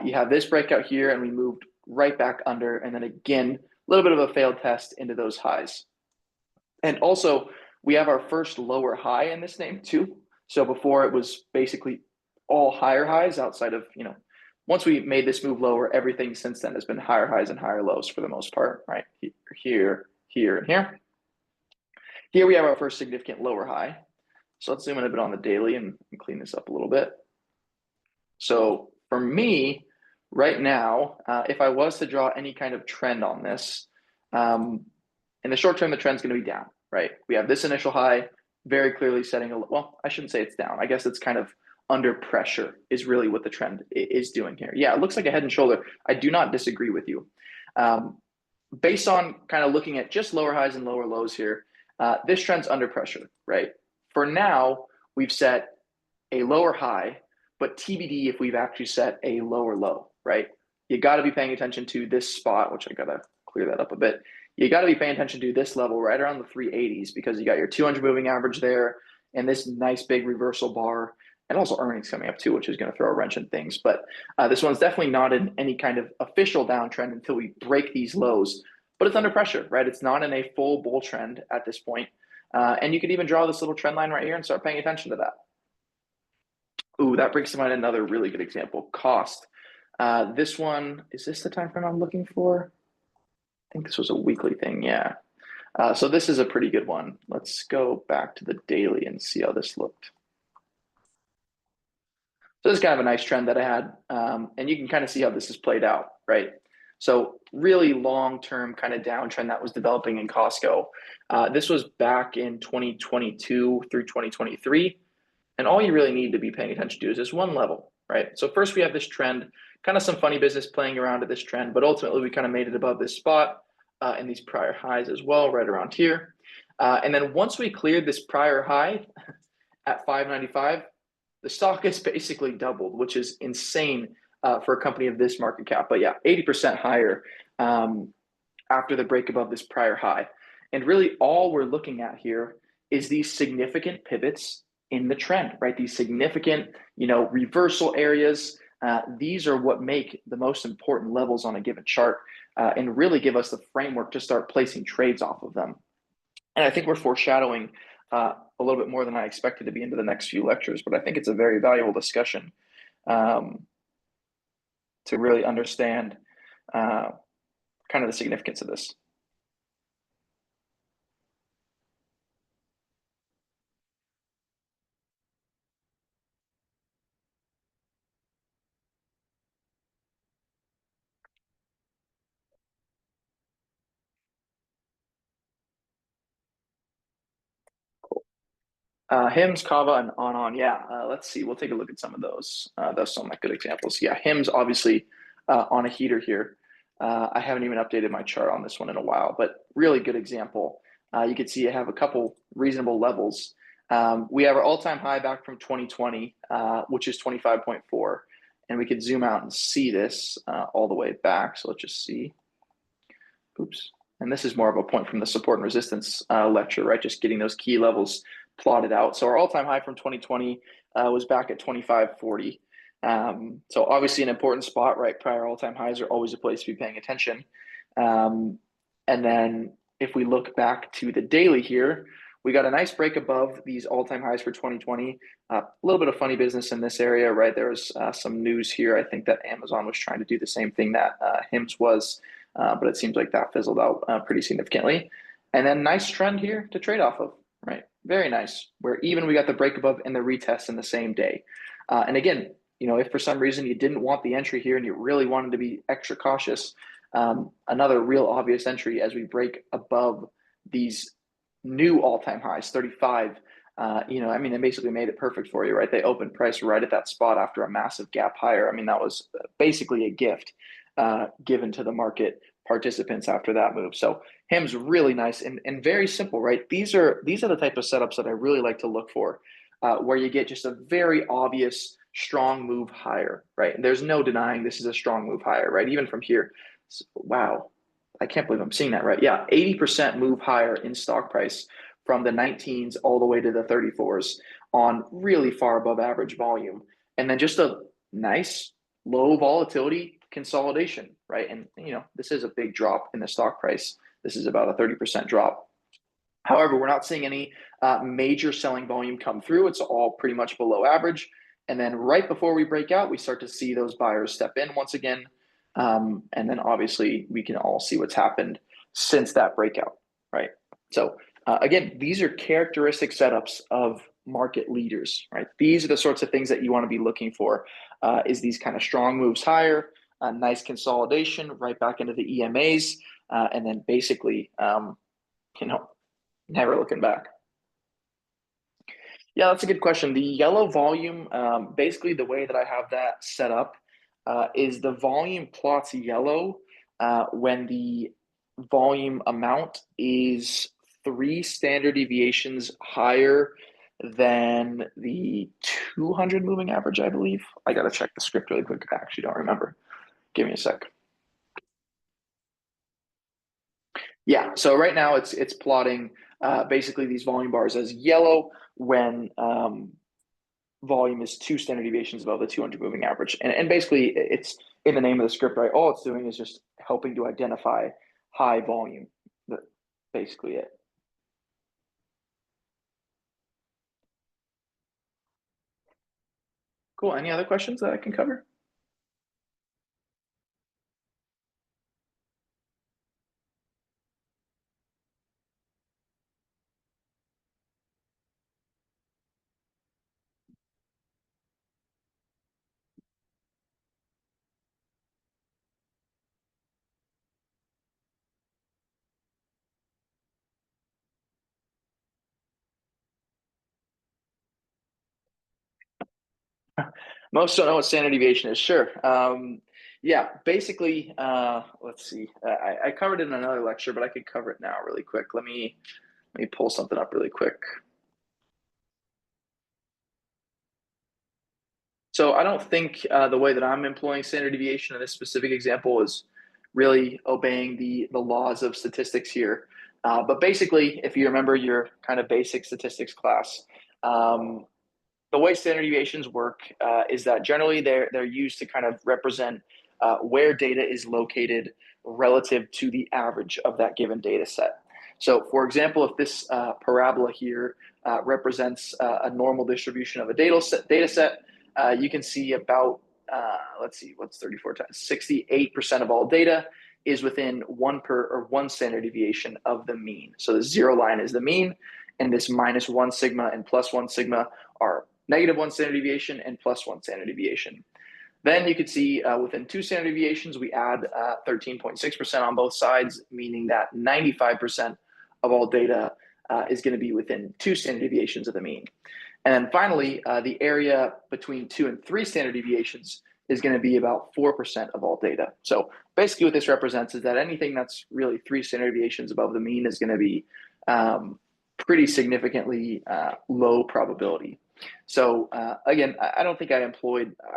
You have this breakout here, and we moved right back under, and then again, a little bit of a failed test into those highs. And also, we have our first lower high in this name too. So before it was basically all higher highs outside of, once we made this move lower, everything since then has been higher highs and higher lows for the most part, right? Here, here, and here. Here we have our first significant lower high. So let's zoom in a bit on the daily and clean this up a little bit. So for me, right now, if I was to draw any kind of trend on this, in the short term, the trend's going to be down, right? We have this initial high very clearly setting well, I shouldn't say it's down. I guess it's kind of under pressure is really what the trend is doing here. Yeah, it looks like a head and shoulder. I do not disagree with you. Based on kind of looking at just lower highs and lower lows here, this trend's under pressure, right? For now, we've set a lower high, but TBD if we've actually set a lower low, right? You got to be paying attention to this spot, which I got to clear that up a bit. You got to be paying attention to this level right around the 380s, because you got your 200 moving average there and this nice big reversal bar, and also earnings coming up too, which is going to throw a wrench in things. But this one's definitely not in any kind of official downtrend until we break these lows, but it's under pressure, right? It's not in a full bull trend at this point. And you could even draw this little trend line right here and start paying attention to that. Ooh, that brings to mind another really good example, cost. This one, is this the time frame I'm looking for? I think this was a weekly thing, yeah. So this is a pretty good one. Let's go back to the daily and see how this looked. So this is kind of a nice trend that I had, and you can kind of see how this is played out, right? So really long-term kind of downtrend that was developing in Costco. This was back in 2022 through 2023. And all you really need to be paying attention to is this one level, right? So first we have this trend kind of some funny business playing around at this trend, but ultimately we kind of made it above this spot and these prior highs as well, right around here. And then once we cleared this prior high at 595, the stock has basically doubled, which is insane for a company of this market cap. But yeah, 80% higher after the break above this prior high. And really all we're looking at here is these significant pivots in the trend, right? These significant, reversal areas. These are what make the most important levels on a given chart and really give us the framework to start placing trades off of them. And I think we're foreshadowing a little bit more than I expected to be into the next few lectures, but I think it's a very valuable discussion to really understand kind of the significance of this. Hims, Kava, and on. Yeah, let's see. We'll take a look at some of those. Those some like good examples. Yeah, Hims obviously on a heater here. I haven't even updated my chart on this one in a while, but really good example. You can see I have a couple reasonable levels. We have our all-time high back from 2020, which is 25.4, and we could zoom out and see this all the way back. So let's just see. Oops. And this is more of a point from the support and resistance lecture, right? Just getting those key levels plotted out. So our all-time high from 2020 was back at 25.40. So obviously an important spot, right? Prior all-time highs are always a place to be paying attention. And then if we look back to the daily here, we got a nice break above these all-time highs for 2020. A little bit of funny business in this area, right? There was some news here. I think that Amazon was trying to do the same thing that Hims was, but it seems like that fizzled out pretty significantly. And then nice trend here to trade off of, right? Very nice. Where even we got the break above and the retest in the same day. And again, if for some reason you didn't want the entry here and you really wanted to be extra cautious, another real obvious entry as we break above these new all-time highs, 35. They basically made it perfect for you, right? They opened price right at that spot after a massive gap higher. I mean, that was basically a gift given to the market participants after that move. So Hims really nice and very simple, right? These are the type of setups that I really like to look for, where you get just a very obvious strong move higher, right? And there's no denying this is a strong move higher, right? Even from here, wow, I can't believe I'm seeing that, right? Yeah, 80% move higher in stock price from the 19s all the way to the 34s on really far above average volume. And then just a nice low volatility consolidation, right? And, this is a big drop in the stock price. This is about a 30% drop. However, we're not seeing any major selling volume come through. It's all pretty much below average. And then right before we break out, we start to see those buyers step in once again. And then obviously we can all see what's happened since that breakout, right? So again, these are characteristic setups of market leaders, right? These are the sorts of things that you want to be looking for, is these kind of strong moves higher, a nice consolidation right back into the EMAs, and then basically, never looking back. Yeah, that's a good question. The yellow volume, basically the way that I have that set up is the volume plots yellow when the volume amount is 3 standard deviations higher than the 200 moving average, I believe. I got to check the script really quick. I actually don't remember. Give me a sec. Yeah, so right now it's plotting basically these volume bars as yellow when volume is 2 standard deviations above the 200 moving average. And basically it's in the name of the script, right? All it's doing is just helping to identify high volume. That's basically it. Cool. Any other questions that I can cover? Most don't know what standard deviation is. Sure. Yeah, basically, let's see. I covered it in another lecture, but I could cover it now really quick. Let me pull something up really quick. So I don't think the way that I'm employing standard deviation in this specific example is really obeying the laws of statistics here. But basically, if you remember your kind of basic statistics class, um, the way standard deviations work is that generally they're used to kind of represent where data is located relative to the average of that given data set. So, for example, if this parabola here represents a normal distribution of a data set, you can see about, let's see, what's 34 times? 68% of all data is within one standard deviation of the mean. So the zero line is the mean, and this minus one sigma and plus one sigma are negative one standard deviation and plus one standard deviation. Then you could see within two standard deviations, we add 13.6% on both sides, meaning that 95% of all data is going to be within two standard deviations of the mean. And then finally, the area between 2 and 3 standard deviations is going to be about 4% of all data. So basically what this represents is that anything that's really 3 standard deviations above the mean is going to be pretty significantly low probability. So again, I don't think I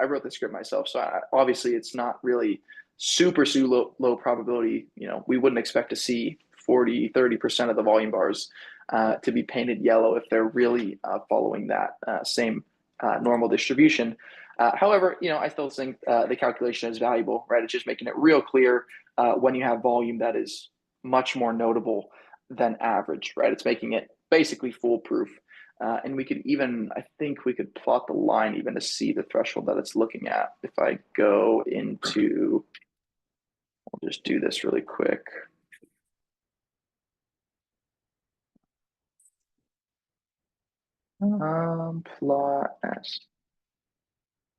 wrote the script myself. So obviously it's not really super low probability. We wouldn't expect to see 40, 30% of the volume bars to be painted yellow if they're really following that same normal distribution. However, I still think the calculation is valuable, right? It's just making it real clear when you have volume that is much more notable than average, right? It's making it basically foolproof. And I think we could plot the line even to see the threshold that it's looking at. If I go into, I'll just do this really quick. Plot S.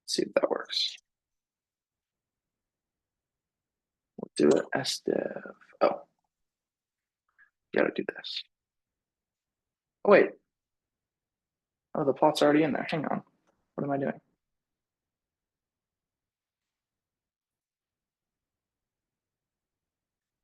See if that works. We'll do it SDiv. Oh, gotta do this. Oh, wait. Oh, the plot's already in there. Hang on. What am I doing?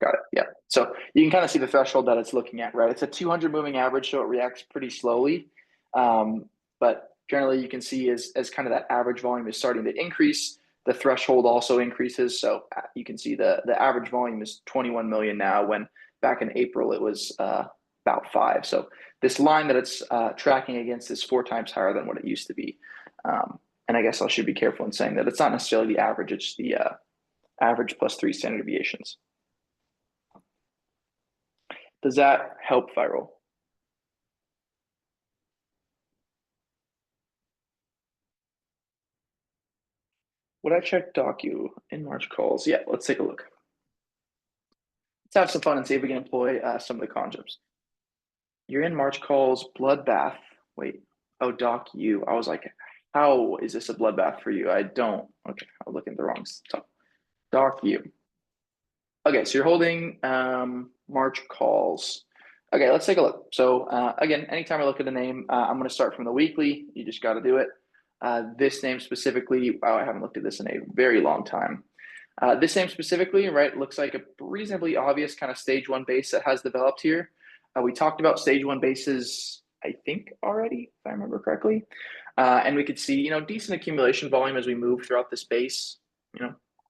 Got it. Yeah. So you can kind of see the threshold that it's looking at, right? It's a 200 moving average, so it reacts pretty slowly. But generally, you can see as kind of that average volume is starting to increase, the threshold also increases. So you can see the average volume is 21 million now, when back in April it was about 5. So this line that it's tracking against is 4 times higher than what it used to be. And I guess I should be careful in saying that it's not necessarily the average; it's the average plus 3 standard deviations. Does that help, Viral? Would I check docu in March calls? Yeah, let's take a look. Let's have some fun and see if we can employ some of the concepts. You're in March calls, bloodbath. Wait, oh, docu. I was like, how is this a bloodbath for you? I don't. Okay, I'm looking at the wrong stuff. Docu. Okay, so you're holding March calls. Okay, let's take a look. So again, anytime I look at a name, I'm going to start from the weekly. You just got to do it. This name specifically, wow, I haven't looked at this in a very long time. This name specifically, right, looks like a reasonably obvious kind of stage 1 base that has developed here. We talked about stage 1 bases, I think, already, if I remember correctly. And we could see, decent accumulation volume as we move throughout this base.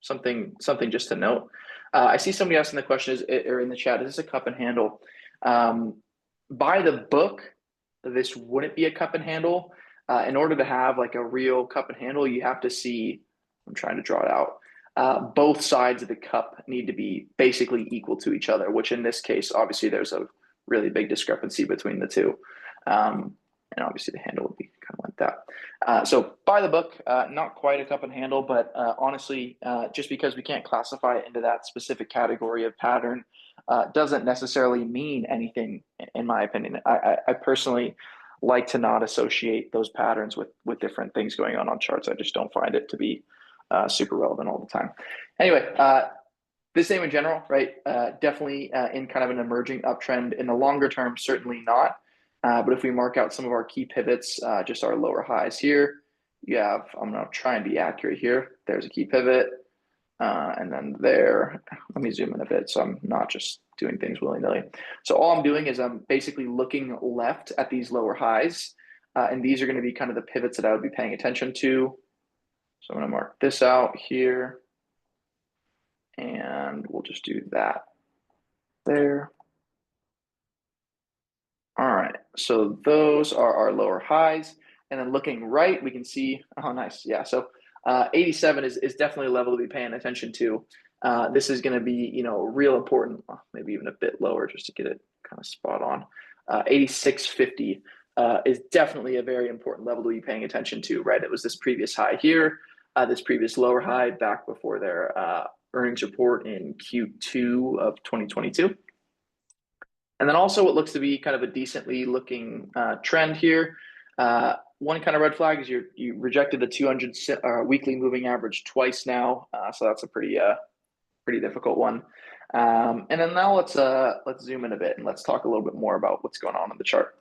Something just to note. I see somebody asking the question or in the chat, is this a cup and handle? By the book, this wouldn't be a cup and handle. In order to have like a real cup and handle, you have to see, I'm trying to draw it out. Both sides of the cup need to be basically equal to each other, which in this case, obviously there's a really big discrepancy between the two. And obviously the handle would be kind of like that. So by the book, not quite a cup and handle, but honestly, just because we can't classify it into that specific category of pattern doesn't necessarily mean anything, in my opinion. I personally like to not associate those patterns with different things going on charts. I just don't find it to be super relevant all the time. Anyway, this name in general, right? Definitely in kind of an emerging uptrend. In the longer term, certainly not. But if we mark out some of our key pivots, just our lower highs here, you have, I'm going to try and be accurate here. There's a key pivot. And then there, let me zoom in a bit so I'm not just doing things willy-nilly. So all I'm doing is I'm basically looking left at these lower highs, and these are going to be kind of the pivots that I would be paying attention to. So I'm going to mark this out here, and we'll just do that there. All right, so those are our lower highs. And then looking right, we can see, oh, nice. Yeah, so 87 is definitely a level to be paying attention to. This is going to be, real important, maybe even a bit lower just to get it kind of spot on. 86.50 is definitely a very important level to be paying attention to, right? It was this previous high here, this previous lower high back before their earnings report in Q2 of 2022. And then also what looks to be kind of a decently looking trend here. One kind of red flag is you rejected the 200 weekly moving average twice now, so that's a pretty difficult one. And then now let's zoom in a bit and let's talk a little bit more about what's going on in the chart.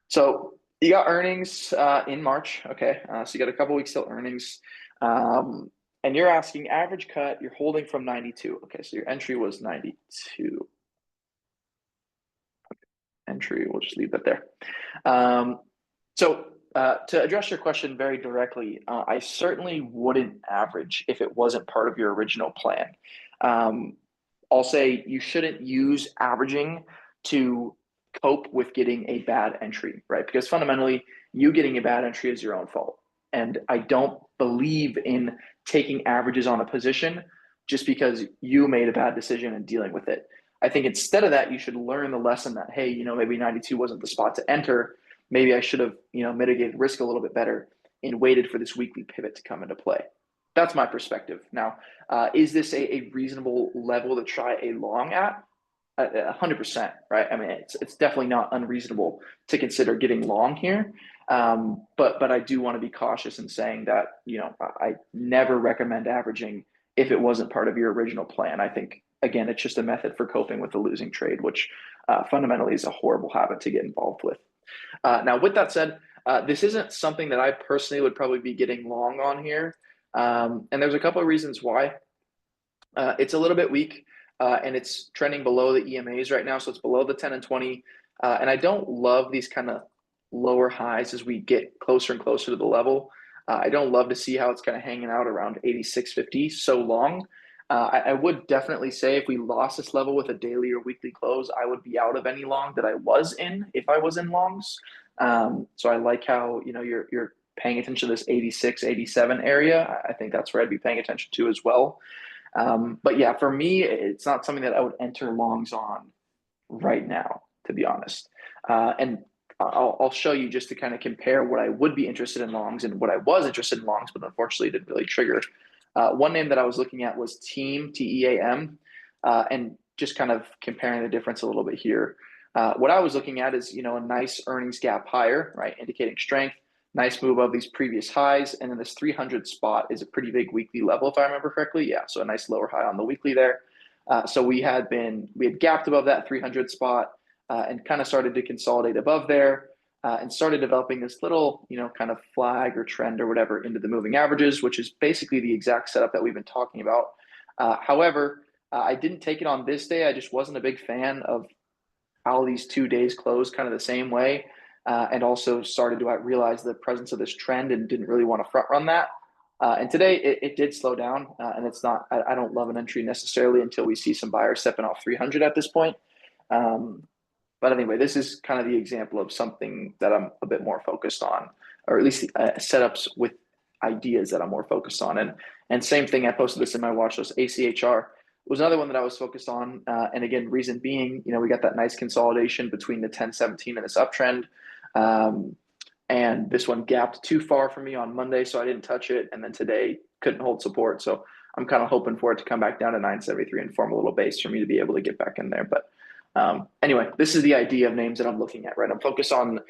So you got earnings in March, okay? So you got a couple weeks till earnings, and you're asking average cut. You're holding from 92. Okay, so your entry was 92. Entry, we'll just leave that there. So to address your question very directly, I certainly wouldn't average if it wasn't part of your original plan. I'll say you shouldn't use averaging to cope with getting a bad entry, right? Because fundamentally, you getting a bad entry is your own fault. And I don't believe in taking averages on a position just because you made a bad decision and dealing with it. I think instead of that, you should learn the lesson that, hey, maybe 92 wasn't the spot to enter. Maybe I should have, mitigated risk a little bit better and waited for this weekly pivot to come into play. That's my perspective. Now, is this a reasonable level to try a long at? 100%, right? I mean, it's definitely not unreasonable to consider getting long here. But I do want to be cautious in saying that, I never recommend averaging if it wasn't part of your original plan. I think, again, it's just a method for coping with the losing trade, which fundamentally is a horrible habit to get involved with. Now, with that said, this isn't something that I personally would probably be getting long on here. And there's a couple of reasons why. It's a little bit weak, and it's trending below the EMAs right now. So it's below the 10 and 20. And I don't love these kind of lower highs as we get closer and closer to the level. I don't love to see how it's kind of hanging out around 86.50 so long. I would definitely say if we lost this level with a daily or weekly close, I would be out of any long that I was in if I was in longs. So I like how you're paying attention to this 86, 87 area. I think that's where I'd be paying attention to as well. But yeah, for me, it's not something that I would enter longs on right now, to be honest. And I'll show you just to kind of compare what I would be interested in longs and what I was interested in longs, but unfortunately didn't really trigger. One name that I was looking at was Team, T-E-A-M, and just kind of comparing the difference a little bit here. What I was looking at is, a nice earnings gap higher, right, indicating strength, nice move of these previous highs, and then this 300 spot is a pretty big weekly level, if I remember correctly. Yeah, so a nice lower high on the weekly there. So we had gapped above that 300 spot and kind of started to consolidate above there. And started developing this little, kind of flag or trend or whatever into the moving averages, which is basically the exact setup that we've been talking about. However, I didn't take it on this day. I just wasn't a big fan of how these 2 days closed kind of the same way, and also started to realize the presence of this trend and didn't really want to front run that. And today it did slow down, and it's not. I don't love an entry necessarily until we see some buyers stepping off 300 at this point. But anyway, this is kind of the example of something that I'm a bit more focused on, or at least setups with ideas that I'm more focused on. And same thing, I posted this in my watch list. ACHR was another one that I was focused on. And again, reason being, we got that nice consolidation between the 1017 and this uptrend. And this one gapped too far for me on Monday, so I didn't touch it. And then today couldn't hold support. So I'm kind of hoping for it to come back down to 973 and form a little base for me to be able to get back in there. But anyway, this is the idea of names that I'm looking at, right? I'm focused on,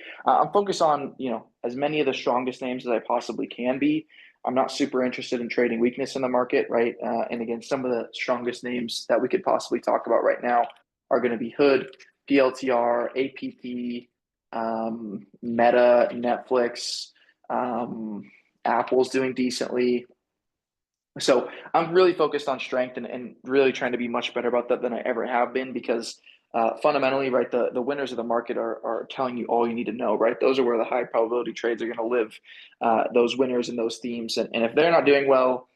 as many of the strongest names as I possibly can be. I'm not super interested in trading weakness in the market, right? And again, some of the strongest names that we could possibly talk about right now are going to be Hood, PLTR, APT, Meta, Netflix, Apple's doing decently. So I'm really focused on strength and really trying to be much better about that than I ever have been because fundamentally, right, the winners of the market are telling you all you need to know, right? Those are where the high probability trades are going to live, those winners and those themes. And if they're not doing well,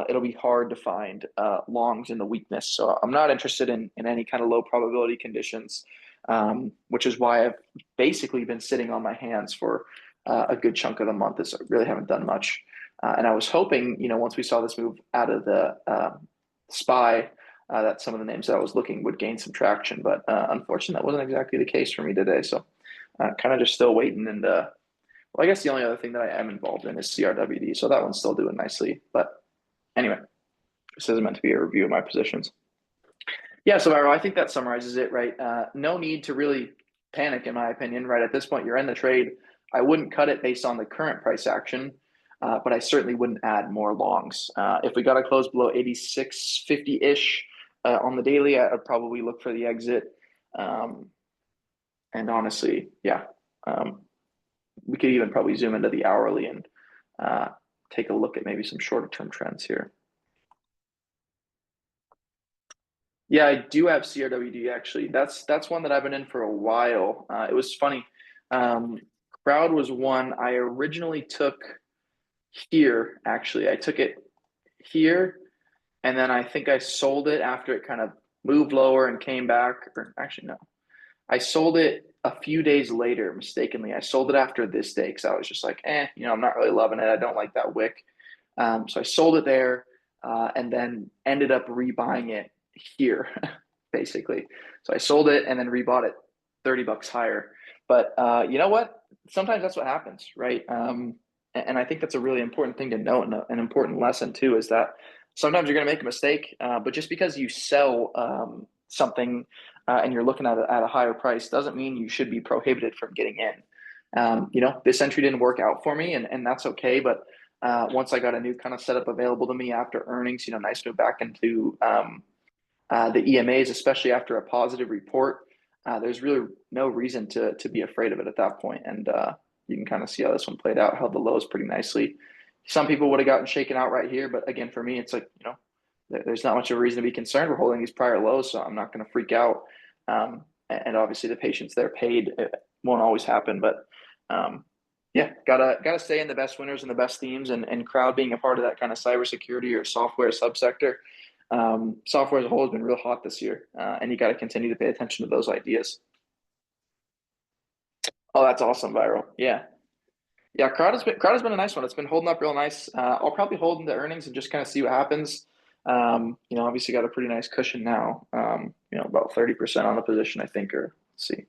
it'll be hard to find longs in the weakness. So I'm not interested in any kind of low probability conditions, which is why I've basically been sitting on my hands for a good chunk of the month. Is I really haven't done much. And I was hoping, once we saw this move out of the SPY, that some of the names that I was looking would gain some traction. But unfortunately, that wasn't exactly the case for me today. So kind of just still waiting. And well, I guess the only other thing that I am involved in is CRWD. So that one's still doing nicely. But anyway, this isn't meant to be a review of my positions. Yeah, so Viral, I think that summarizes it, right? No need to really panic, in my opinion, right? At this point, you're in the trade. I wouldn't cut it based on the current price action, but I certainly wouldn't add more longs. If we got to close below 86.50-ish on the daily, I'd probably look for the exit. And honestly, yeah, we could even probably zoom into the hourly and take a look at maybe some shorter term trends here. Yeah, I do have CRWD actually. That's one that I've been in for a while. It was funny. Crowd was one I originally took here. Actually, I took it here, and then I think I sold it after it kind of moved lower and came back. Or actually, no, I sold it a few days later mistakenly. I sold it after this day because I was just like, I'm not really loving it. I don't like that wick. So I sold it there and then ended up rebuying it here, basically. So I sold it and then rebought it $30 higher. But you know what? Sometimes that's what happens, right? And I think that's a really important thing to note, and an important lesson too, is that sometimes you're going to make a mistake, but just because you sell something and you're looking at a higher price doesn't mean you should be prohibited from getting in. This entry didn't work out for me, and that's okay. But once I got a new kind of setup available to me after earnings, nice move back into the EMAs, especially after a positive report. There's really no reason to be afraid of it at that point. And you can kind of see how this one played out, held the lows pretty nicely. Some people would have gotten shaken out right here, but again, for me, it's like, there's not much of a reason to be concerned. We're holding these prior lows, so I'm not going to freak out. And obviously the patience they're paid, it won't always happen, but yeah, gotta stay in the best winners and the best themes, and crowd being a part of that kind of cybersecurity or software subsector. Software as a whole has been real hot this year, and you got to continue to pay attention to those ideas. Oh, that's awesome, Viral. Yeah, yeah. Crowd has been a nice one. It's been holding up real nice. I'll probably hold in the earnings and just kind of see what happens. Obviously got a pretty nice cushion now. About 30% on the position, I think, or let's see. I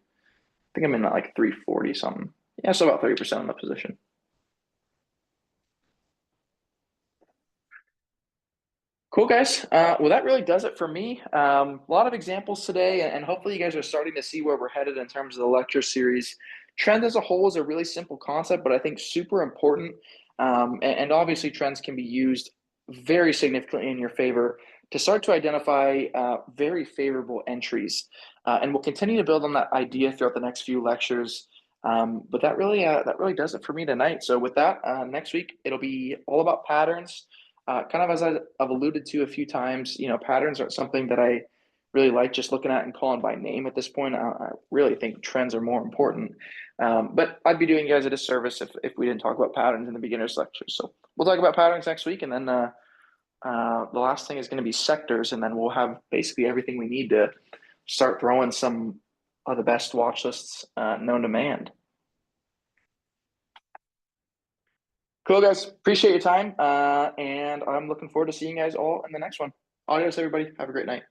think I'm in at like 340 something. Yeah, so about 30% on the position. Cool, guys. Well, that really does it for me. A lot of examples today, and hopefully you guys are starting to see where we're headed in terms of the lecture series. Trend as a whole is a really simple concept, but I think super important. And obviously, trends can be used very significantly in your favor to start to identify very favorable entries. And we'll continue to build on that idea throughout the next few lectures. But that really does it for me tonight. So with that, next week it'll be all about patterns. Kind of as I've alluded to a few times, patterns are something that I really like just looking at and calling by name at this point. I really think trends are more important. But I'd be doing you guys a disservice if we didn't talk about patterns in the beginner's lecture. So we'll talk about patterns next week. And then the last thing is going to be sectors. And then we'll have basically everything we need to start throwing some of the best watch lists known to man. Cool, guys. Appreciate your time. And I'm looking forward to seeing you guys all in the next one. Adios, everybody. Have a great night.